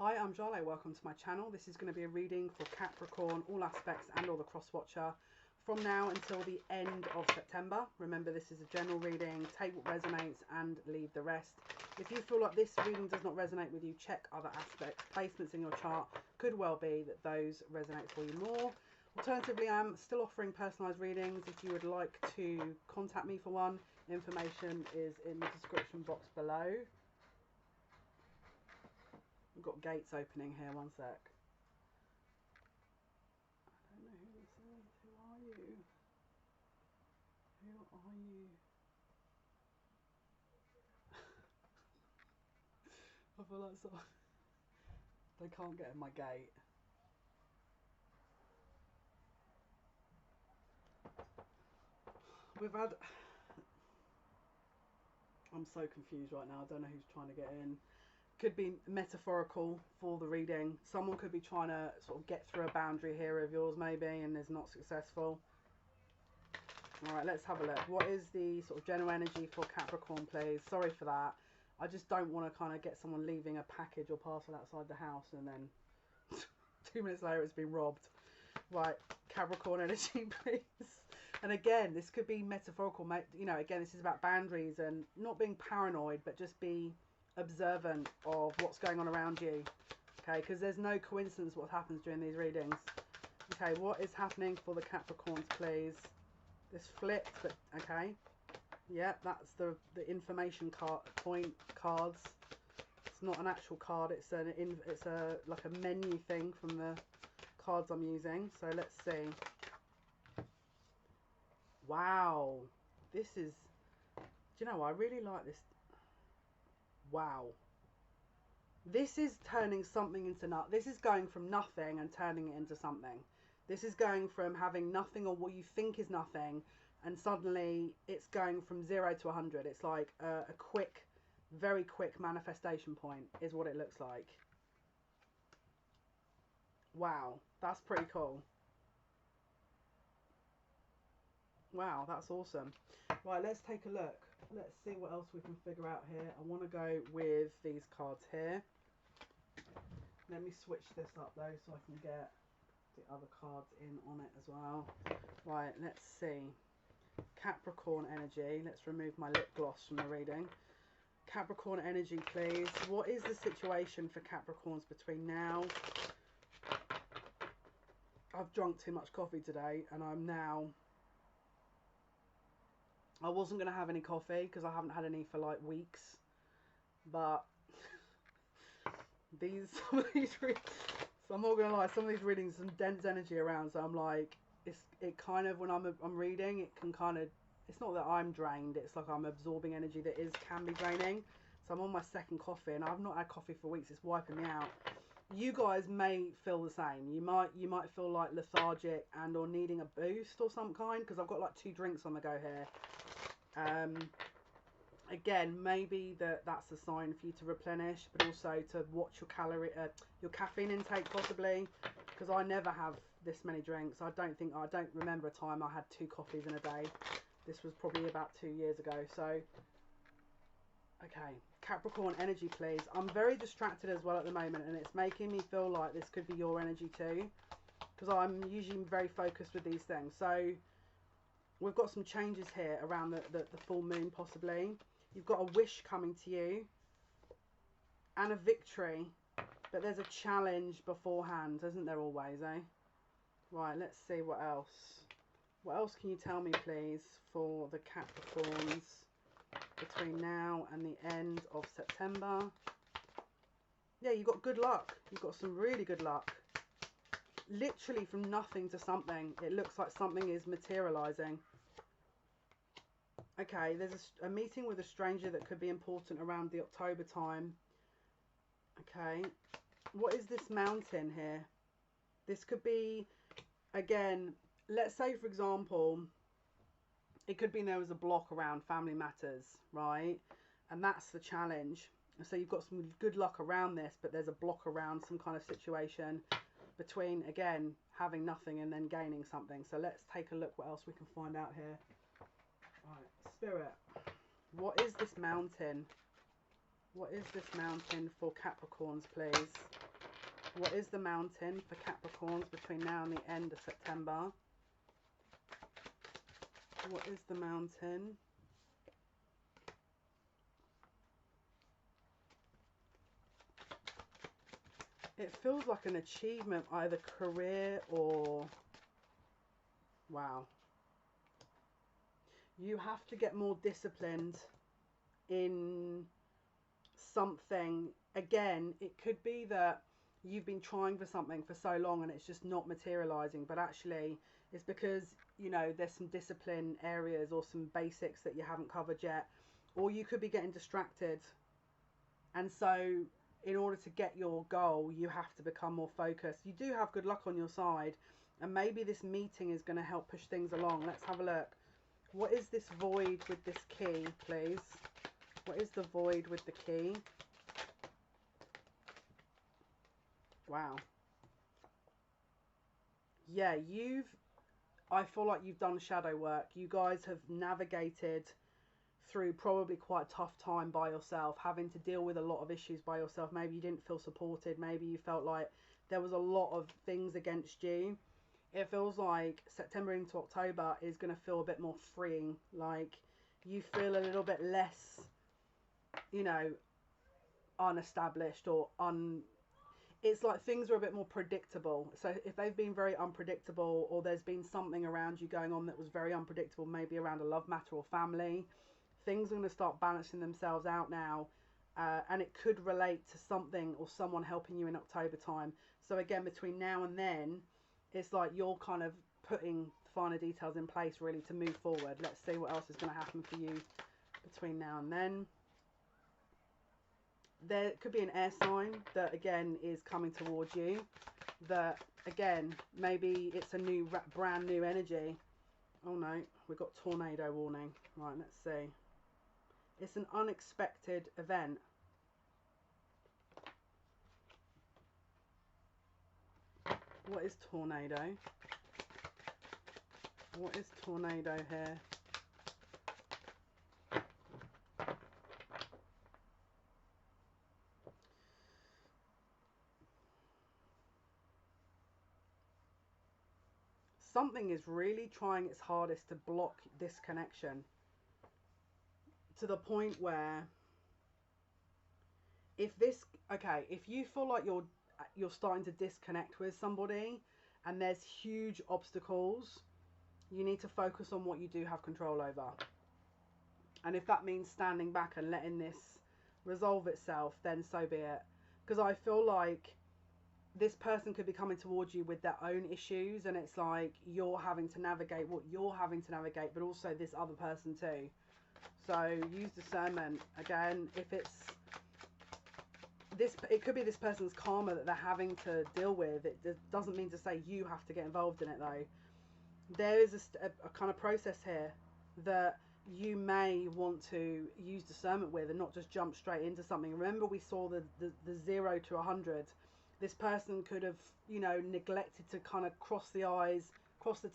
Hi, I'm Jale. Welcome to my channel. This is going to be a reading for Capricorn, all aspects and or the cross watcher from now until the end of September. Remember, this is a general reading. Take what resonates and leave the rest. If you feel like this reading does not resonate with you, check other aspects. Placements in your chart could well be that those resonate for you more. Alternatively, I'm still offering personalised readings. If you would like to contact me for one, information is in the description box below. We've got gates opening here, one sec. I don't know who this is. Who are you? Who are you? I feel like so. They can't get in my gate. We've had... I'm so confused right now. I don't know who's trying to get in. Could be metaphorical for the reading. Someone could be trying to sort of get through a boundary here of yours maybe and is not successful. Alright, let's have a look. What is the sort of general energy for Capricorn, please? Sorry for that. I just don't want to kind of get someone leaving a package or parcel outside the house and then 2 minutes later it's been robbed. Right, Capricorn energy, please. And again, this could be metaphorical. You know, again, this is about boundaries and not being paranoid, but just be observant of what's going on around you. Okay, because there's no coincidence what happens during these readings. Okay, what is happening for the Capricorns, please? This flipped, but okay. Yeah, that's the information cards. It's not an actual card. It's like a menu thing from the cards I'm using. So let's see. Wow, this is. Do you know? I really like this. Wow. This is turning something into nothing. This is going from nothing and turning it into something. This is going from having nothing or what you think is nothing, and suddenly it's going from 0 to 100. It's like a quick, very quick manifestation point is what it looks like. Wow, that's pretty cool. Wow, that's awesome. Right, let's take a look. Let's see what else we can figure out here. I want to go with these cards here. Let me switch this up though so I can get the other cards in on it as well. Right, let's see. Capricorn energy. Let's remove my lip gloss from the reading. Capricorn energy, please. What is the situation for Capricorns between now? I've drunk too much coffee today and I'm now... I wasn't going to have any coffee because I haven't had any for like weeks. But some of these so I'm not going to lie, some of these readings, some dense energy around. So I'm like, it kind of, when I'm reading, it can kind of, it's not that I'm drained. It's like I'm absorbing energy that can be draining. So I'm on my second coffee and I've not had coffee for weeks. It's wiping me out. You guys may feel the same. You might feel like lethargic and or needing a boost or some kind, because I've got like 2 drinks on the go here. Again, maybe that's a sign for you to replenish, but also to watch your your caffeine intake possibly, because I never have this many drinks. I don't remember a time I had 2 coffees in a day. This was probably about 2 years ago. So okay, Capricorn energy, please. I'm very distracted as well at the moment, and it's making me feel like this could be your energy too, because I'm usually very focused with these things. So we've got some changes here around the full moon possibly. You've got a wish coming to you and a victory, but there's a challenge beforehand, isn't there always, eh? Right, let's see what else. What else can you tell me, please, for the Capricorns between now and the end of September? Yeah, you've got good luck. You've got some really good luck. Literally from nothing to something. It looks like something is materializing. Okay, there's a meeting with a stranger that could be important around the October time. Okay, what is this mountain here? This could be, again, let's say for example, it could be there was a block around family matters, right? And that's the challenge. So you've got some good luck around this, but there's a block around some kind of situation between, again, having nothing and then gaining something. So let's take a look what else we can find out here. Right, Spirit, what is this mountain? What is this mountain for Capricorns, please? What is the mountain for Capricorns between now and the end of September? What is the mountain? It feels like an achievement, either career or... Wow. You have to get more disciplined in something. Again, it could be that you've been trying for something for so long and it's just not materializing, but actually it's because, you know, there's some discipline areas or some basics that you haven't covered yet, or you could be getting distracted. And so in order to get your goal, you have to become more focused. You do have good luck on your side, and maybe this meeting is going to help push things along. Let's have a look. What is this void with this key, please? What is the void with the key? Wow. Yeah, I feel like you've done shadow work. You guys have navigated through probably quite a tough time by yourself, having to deal with a lot of issues by yourself. Maybe you didn't feel supported. Maybe you felt like there was a lot of things against you. It feels like September into October is going to feel a bit more freeing. Like you feel a little bit less, you know, unestablished or it's like things are a bit more predictable. So if they've been very unpredictable, or there's been something around you going on that was very unpredictable, maybe around a love matter or family, things are going to start balancing themselves out now. And it could relate to something or someone helping you in October time. So again, between now and then, it's like you're kind of putting finer details in place really to move forward. Let's see what else is going to happen for you between now and then. There could be an air sign that again is coming towards you, that again maybe it's a new brand new energy. Oh no, we've got tornado warning. Right, let's see. It's an unexpected event. What is tornado? What is tornado here? Something is really trying its hardest to block this connection, to the point where if you feel like you're starting to disconnect with somebody and there's huge obstacles, you need to focus on what you do have control over. And if that means standing back and letting this resolve itself, then so be it. Because I feel like this person could be coming towards you with their own issues, and it's like you're having to navigate what you're having to navigate, but also this other person too. So use discernment. Again, if it's this, it could be this person's karma that they're having to deal with. It doesn't mean to say you have to get involved in it though. There is a kind of process here that you may want to use discernment with, and not just jump straight into something. Remember, we saw the 0 to 100. This person could have, you know, neglected to kind of cross the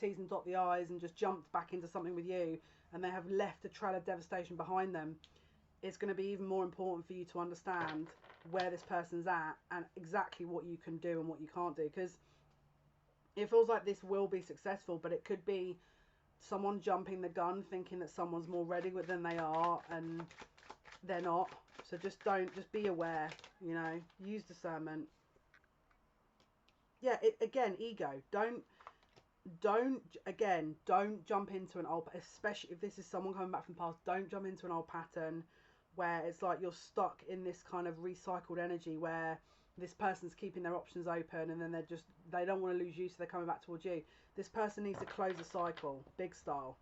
T's and dot the I's, and just jumped back into something with you, and they have left a trail of devastation behind them. It's going to be even more important for you to understand where this person's at and exactly what you can do and what you can't do, because it feels like this will be successful, but it could be someone jumping the gun thinking that someone's more ready than they are, and they're not. So just be aware, you know, use discernment. Yeah, again, ego. Don't jump into an old, especially if this is someone coming back from the past, don't jump into an old pattern where it's like you're stuck in this kind of recycled energy where this person's keeping their options open, and then they don't want to lose you, so they're coming back towards you. This person needs to close the cycle, big style.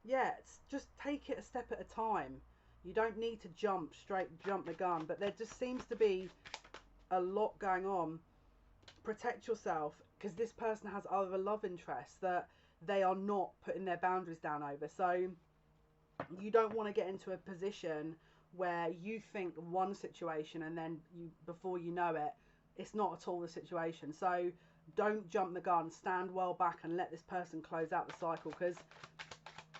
Yeah, just take it a step at a time. You don't need to jump the gun, but there just seems to be a lot going on. Protect yourself, because this person has other love interests that they are not putting their boundaries down over. So you don't want to get into a position where you think one situation and then before you know it, it's not at all the situation. So don't jump the gun, stand well back and let this person close out the cycle, because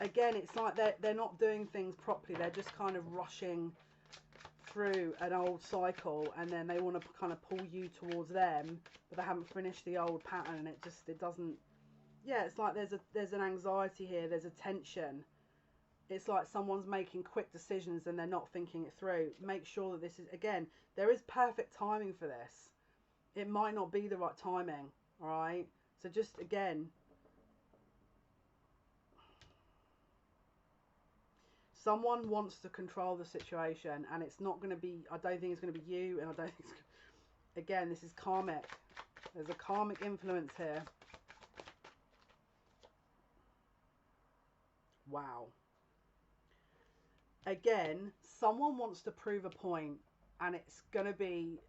again, it's like they're not doing things properly. They're just kind of rushing through an old cycle, and then they want to kind of pull you towards them, but they haven't finished the old pattern, and it doesn't. Yeah, it's like there's an anxiety here. There's a tension. It's like someone's making quick decisions and they're not thinking it through. Make sure that this is, again, there is perfect timing for this. It might not be the right timing, all right? So just, again, someone wants to control the situation, and it's not going to be, I don't think it's going to be you, and I don't think it's, again, this is karmic. There's a karmic influence here. Wow. Again, someone wants to prove a point, and it's going to be,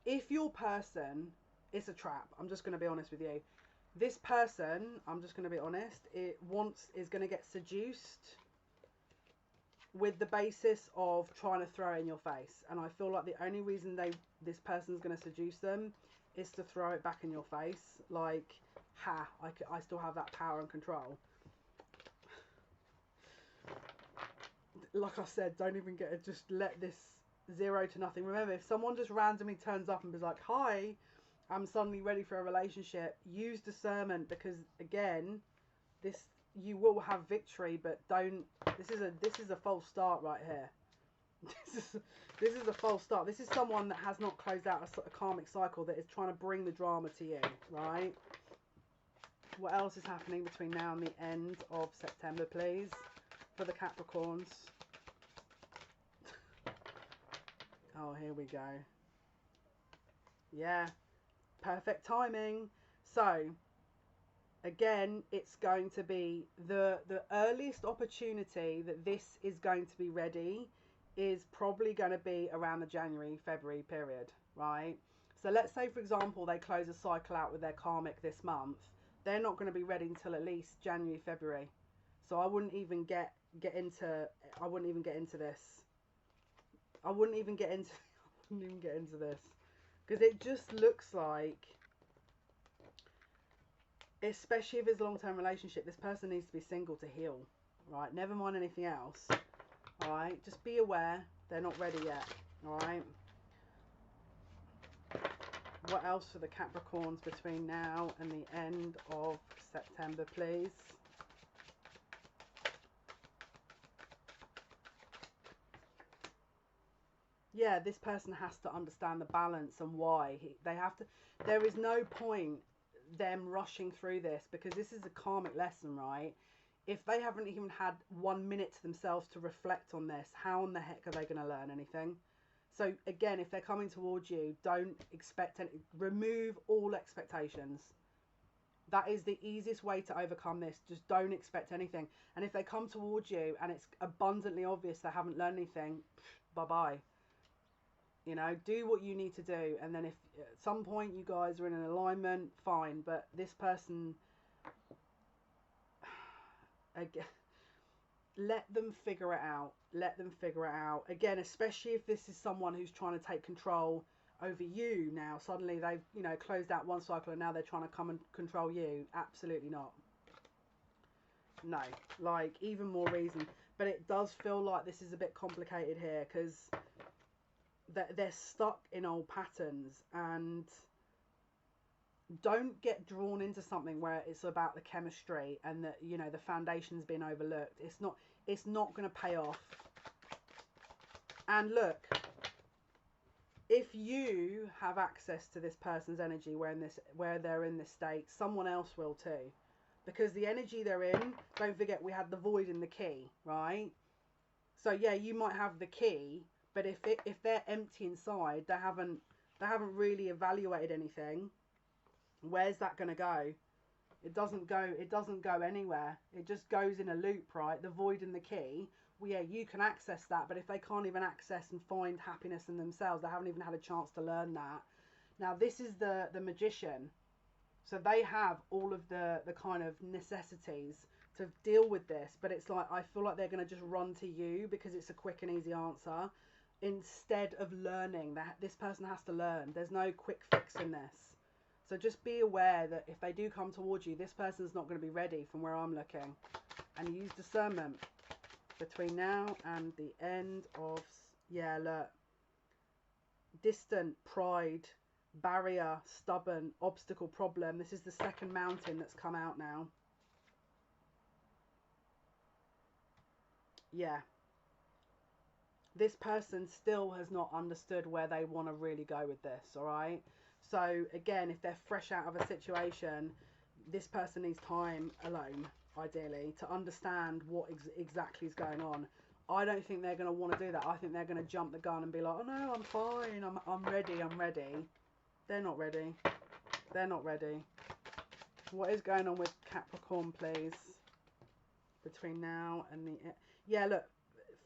if your person, it's a trap. I'm just going to be honest with you. This person, I'm just going to be honest, is going to get seduced with the basis of trying to throw it in your face. And I feel like the only reason this person's going to seduce them is to throw it back in your face. Like, I still have that power and control. Like I said, don't even get it. Just let this 0 to nothing. Remember, if someone just randomly turns up and is like, hi, I'm suddenly ready for a relationship, use discernment, because again, you will have victory, but don't. This is a false start right here. This is a false start. This is someone that has not closed out a karmic cycle, that is trying to bring the drama to you, right? What else is happening between now and the end of September, please, for the Capricorns? Oh, here we go. Yeah, perfect timing. So, again, it's going to be the earliest opportunity that this is going to be ready is probably going to be around the January, February period, right? So let's say, for example, they close a cycle out with their karmic this month. They're not going to be ready until at least January, February. So I wouldn't even get into this. I wouldn't even get into this, because it just looks like, especially if it's a long-term relationship, this person needs to be single to heal, right? Never mind anything else, all right? Just be aware they're not ready yet, all right? What else for the Capricorns between now and the end of September, please? Yeah, this person has to understand the balance and why. They have to. There is no point them rushing through this, because this is a karmic lesson, right? If they haven't even had 1 minute to themselves to reflect on this, how in the heck are they going to learn anything? So again, if they're coming towards you, don't expect any. Remove all expectations. That is the easiest way to overcome this. Just don't expect anything. And if they come towards you and it's abundantly obvious they haven't learned anything, bye-bye. You know, do what you need to do, and then if at some point you guys are in an alignment, fine. But this person, again, let them figure it out. Let them figure it out. Again, especially if this is someone who's trying to take control over you now. Suddenly they've, you know, closed out one cycle and now they're trying to come and control you. Absolutely not. No, like, even more reason. But it does feel like this is a bit complicated here, because they're stuck in old patterns, and don't get drawn into something where it's about the chemistry and that, you know, the foundation's been overlooked. It's not going to pay off. And look, if you have access to this person's energy where they're in this state, someone else will too, because the energy they're in, don't forget, we had the void in the key, right? So yeah, you might have the key, but if they're empty inside, they haven't really evaluated anything. Where's that going to go? It doesn't go anywhere. It just goes in a loop, right? The void and the key. Well, yeah, you can access that, but if they can't even access and find happiness in themselves, they haven't even had a chance to learn that. Now, this is the magician. So they have all of the kind of necessities to deal with this, but it's like, I feel like they're going to just run to you because it's a quick and easy answer, instead of learning. That this person has to learn. There's no quick fix in this. So just be aware that if they do come towards you, this person's not going to be ready from where I'm looking. And use discernment between now and the end of Yeah, look. Distant, pride, barrier, stubborn, obstacle, problem. This is the second mountain that's come out now. Yeah. This person still has not understood where they want to really go with this, all right? So again, if they're fresh out of a situation, this person needs time alone, ideally, to understand what exactly is going on. I don't think they're going to want to do that. I think they're going to jump the gun and be like, oh no, I'm fine, I'm ready, I'm ready. They're not ready. They're not ready. What is going on with Capricorn, please? Between now and the... Yeah, look,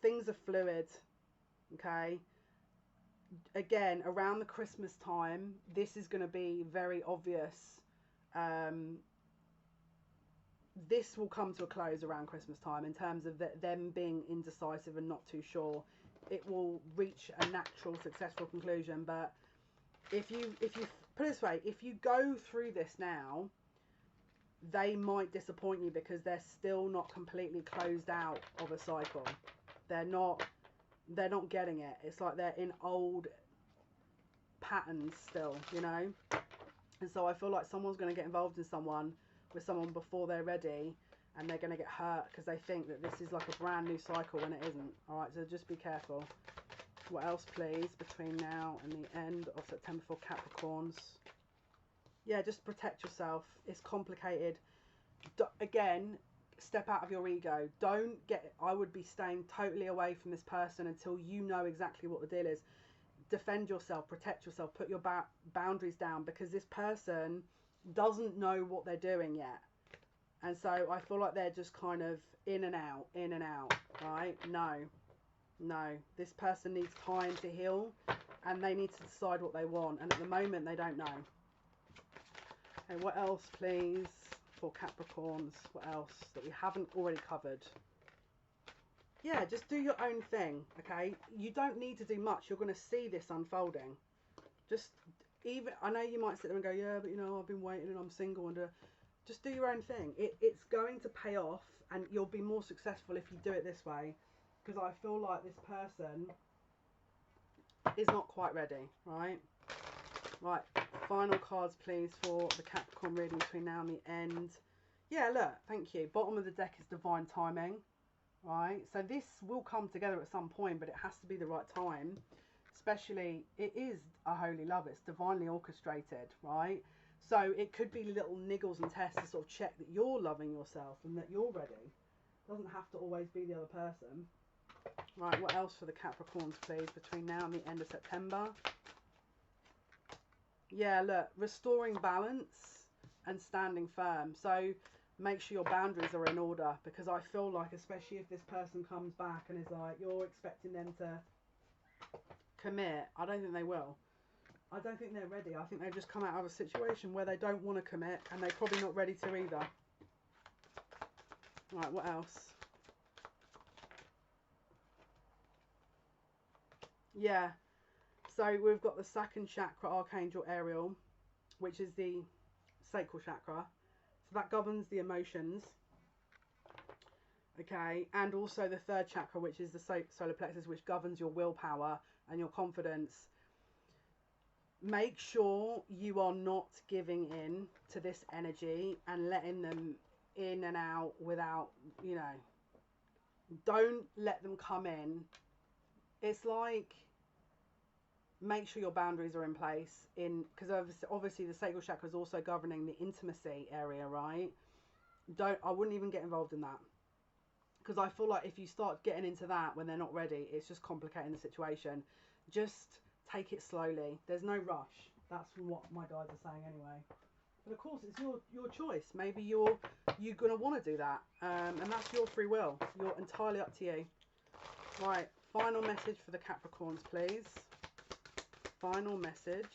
things are fluid, okay? Again, around the Christmas time, this is going to be very obvious. This will come to a close around Christmas time in terms of them being indecisive and not too sure. It will reach a natural, successful conclusion. But if you put it this way, if you go through this now, they might disappoint you because they're still not completely closed out of a cycle. They're not getting it. It's like they're in old patterns still, you know. And so I feel like someone's going to get involved with someone before they're ready, and they're going to get hurt because they think that this is like a brand new cycle when it isn't. All right, so just be careful. What else, please, between now and the end of September for Capricorns? Yeah, just protect yourself. It's complicated. Again, step out of your ego. I would be staying totally away from this person until you know exactly what the deal is. Defend yourself, protect yourself, put your boundaries down, because this person doesn't know what they're doing yet. And so I feel like they're just kind of in and out, right? No. This person needs time to heal, and they need to decide what they want. And at the moment, they don't know. Okay, what else, please, for Capricorns? What else that we haven't already covered? Yeah, just do your own thing, okay? You don't need to do much. You're going to see this unfolding. I know you might sit there and go, yeah, but you know, I've been waiting and I'm single, and just do your own thing. It's going to pay off, and you'll be more successful if you do it this way, because I feel like this person is not quite ready, right? Right, final cards, please, for the Capricorn reading between now and the end. Yeah, look, thank you. Bottom of the deck is divine timing, right? So this will come together at some point, but it has to be the right time. Especially, it is a holy love. It's divinely orchestrated, right? So it could be little niggles and tests to sort of check that you're loving yourself and that you're ready. It doesn't have to always be the other person. Right, what else for the Capricorns, please, between now and the end of September? Yeah, look, restoring balance and standing firm. So make sure your boundaries are in order, because I feel like, especially if this person comes back and is like, you're expecting them to commit, I don't think they will. I don't think they're ready. I think they've just come out of a situation where they don't want to commit, and they're probably not ready to either. Right, what else? Yeah, so we've got the second chakra, Archangel Ariel, which is the sacral chakra. So that governs the emotions. Okay, and also the third chakra, which is the solar plexus, which governs your willpower and your confidence. Make sure you are not giving in to this energy and letting them in and out without, you know, don't let them come in. It's like, make sure your boundaries are in place, because obviously the sacral chakra is also governing the intimacy area, right? I wouldn't even get involved in that, because I feel like if you start getting into that when they're not ready, it's just complicating the situation. Just take it slowly. There's no rush. That's what my guides are saying anyway. But of course, it's your choice. Maybe you're gonna want to do that, and that's your free will. You're entirely up to you. Right, final message for the Capricorns, please. Final message.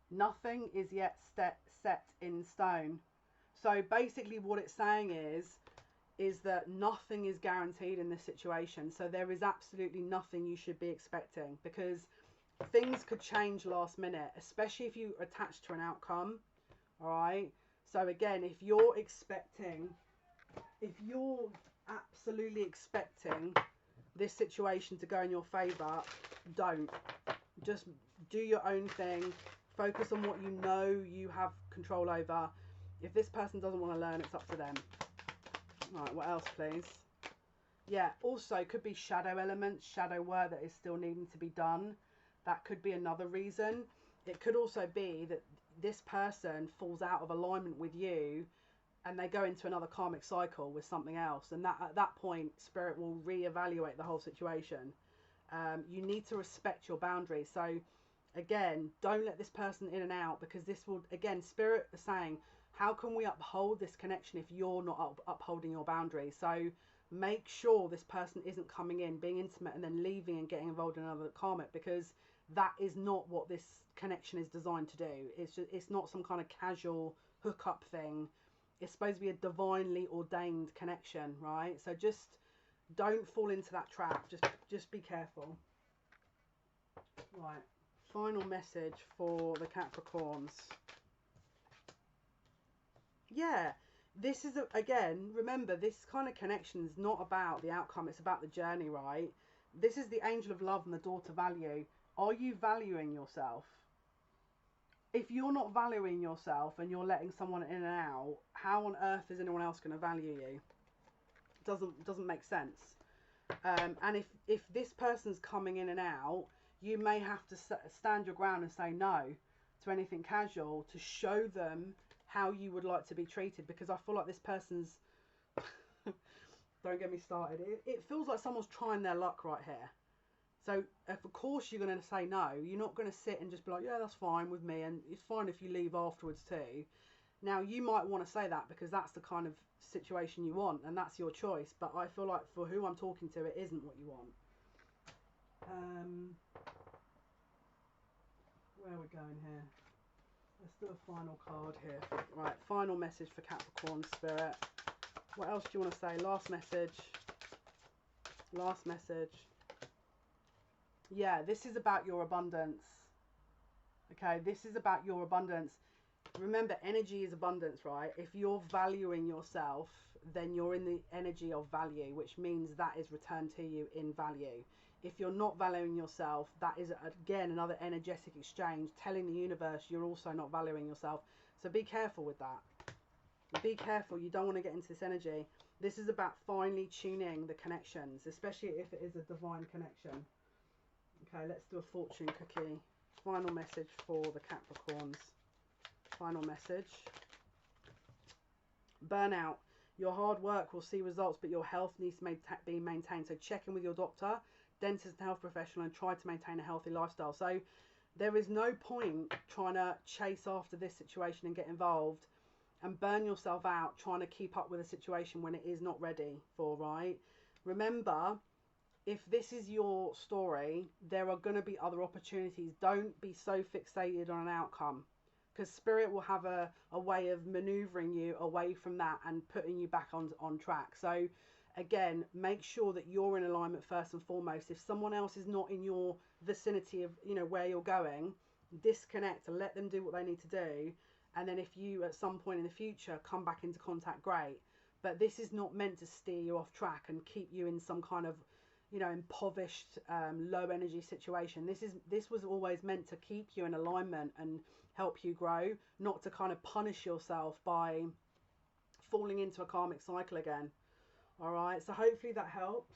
Nothing is yet set in stone. So basically what it's saying is that nothing is guaranteed in this situation. So there is absolutely nothing you should be expecting, because things could change last minute, especially if you attach to an outcome. All right. So again, if you're absolutely expecting this situation to go in your favour, don't. Just do your own thing. Focus on what you know you have control over. If this person doesn't want to learn, it's up to them. Right, what else, please? Yeah, also could be shadow elements, shadow work that is still needing to be done. That could be another reason. It could also be that this person falls out of alignment with you and they go into another karmic cycle with something else. And that at that point, Spirit will reevaluate the whole situation. You need to respect your boundaries. So again, don't let this person in and out, because this will, again, Spirit is saying, how can we uphold this connection if you're not upholding your boundaries? So make sure this person isn't coming in, being intimate, and then leaving and getting involved in another karmic, because that is not what this connection is designed to do. It's not some kind of casual hookup thing. It's supposed to be a divinely ordained connection, right? So just don't fall into that trap. Just be careful. Right. Final message for the Capricorns. Yeah. This is, again, remember, this kind of connection is not about the outcome. It's about the journey, right? This is the angel of love and the door to value. Are you valuing yourself? If you're not valuing yourself and you're letting someone in and out, how on earth is anyone else going to value you? Doesn't make sense. And if this person's coming in and out, you may have to stand your ground and say no to anything casual to show them how you would like to be treated, because I feel like this person's don't get me started. It feels like someone's trying their luck right here. So of course you're going to say no. You're not going to sit and just be like, yeah, that's fine with me, and it's fine if you leave afterwards too. Now you might want to say that because that's the kind of situation you want and that's your choice, but I feel like for who I'm talking to, it isn't what you want. Where are we going here? Let's do a final card here. Right, final message for Capricorn Spirit. What else do you want to say? Last message. Last message. Yeah, this is about your abundance. Okay, this is about your abundance. Remember, energy is abundance, right? If you're valuing yourself, then you're in the energy of value, which means that is returned to you in value. If you're not valuing yourself, that is, again, another energetic exchange telling the universe you're also not valuing yourself. So be careful with that. Be careful. You don't want to get into this energy. This is about finely tuning the connections, especially if it is a divine connection. Okay, let's do a fortune cookie. Final message for the Capricorns. Final message. Burnout. Your hard work will see results, but your health needs to be maintained. So check in with your doctor, dentist and health professional, and try to maintain a healthy lifestyle. So there is no point trying to chase after this situation and get involved and burn yourself out trying to keep up with a situation when it is not ready for, right? Remember, if this is your story, there are going to be other opportunities. Don't be so fixated on an outcome, because Spirit will have a way of maneuvering you away from that and putting you back on track. So again, make sure that you're in alignment first and foremost. If someone else is not in your vicinity of, you know, where you're going, disconnect and let them do what they need to do. And then if you at some point in the future come back into contact, great. But this is not meant to steer you off track and keep you in some kind of, you know, impoverished, low energy situation. This was always meant to keep you in alignment and help you grow, not to kind of punish yourself by falling into a karmic cycle again. All right, so hopefully that helps.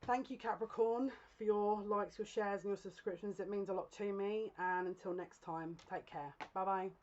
Thank you, Capricorn, for your likes, your shares and your subscriptions. It means a lot to me. And until next time, take care. Bye bye.